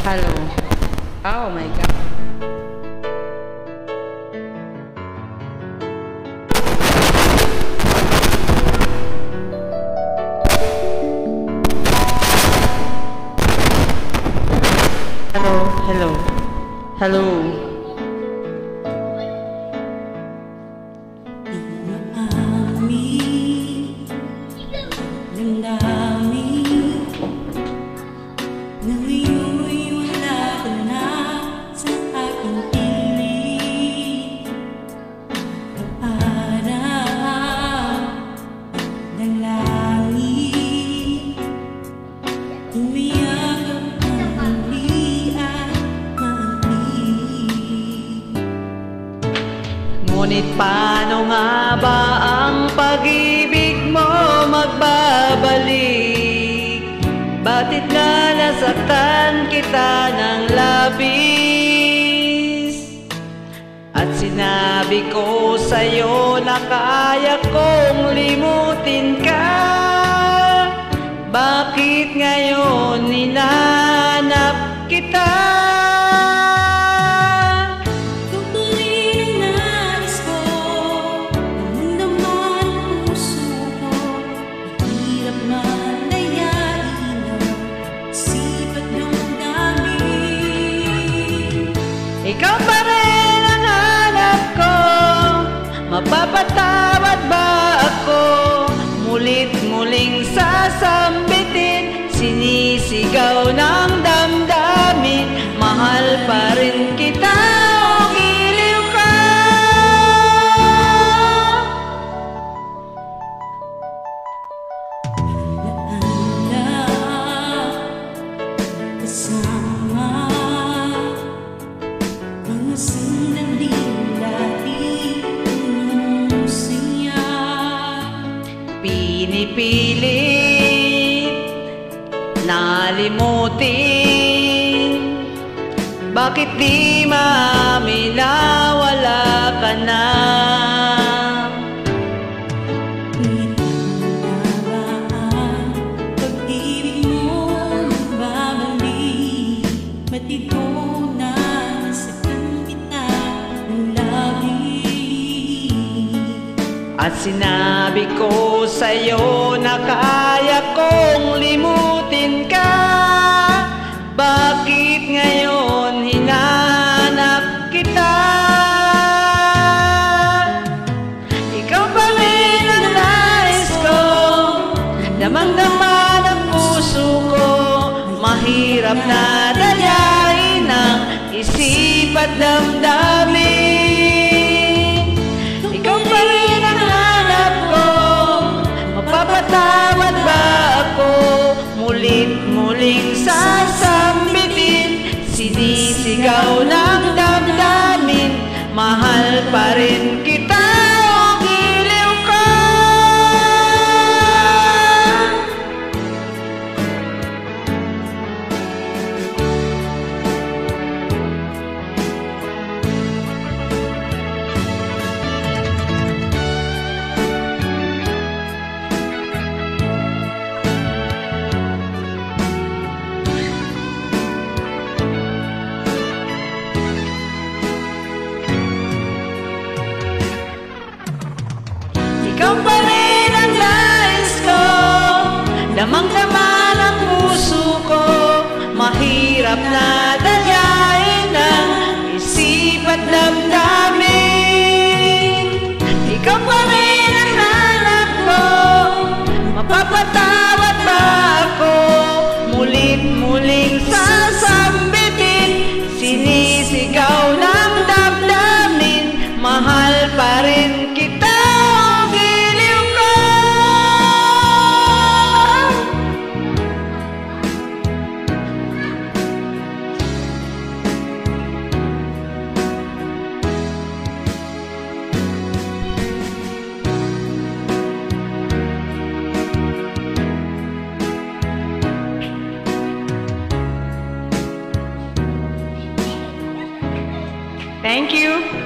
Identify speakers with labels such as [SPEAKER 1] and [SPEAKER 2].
[SPEAKER 1] Hello. Oh my God. Hello. Hello. Ngunit paano nga ba ang pag-ibig mo magbabalik? Bakit nga nasaktan kita ng labis? At sinabi ko sa'yo na kaya kong limutin ka. Bakit ngayon hinanap kita? Ikaw pa rin ang hanap ko, mapapatawad ba ako? Mulit-muling sasambitin, sinisigaw ng damdamin, mahal pa rin kita o giliw ka. Pinipilit nalimutin, bakit di maamin na wala ka na?
[SPEAKER 2] Pag-ibig mo babalik, ba't ikaw na nasaktan kita ng labis?
[SPEAKER 1] At sinabi ko sa'yo na kaya kong limutin ka. Bakit ngayon hinanap kita? Ikaw pa rin ang nais ko, damang-dama ng puso ko. Mahirap na dayain ang isip at damdamin. Ikaw pa rin ang hanap ko, mapapatawad ba ako? Mulit-muling sasambitin, sinisigaw ng damdamin, mahal pa rin kita o giliw ka. Ikaw pa rin ang nais ko, damang-dama ng puso ko. Mahirap na dayain ang isip at damdamin. Ikaw pa rin ang hanap ko, mapapatawad ba ako? Mulit-muling sasambitin, sinisigaw ng damdamin, mahal pa rin kita. Thank you.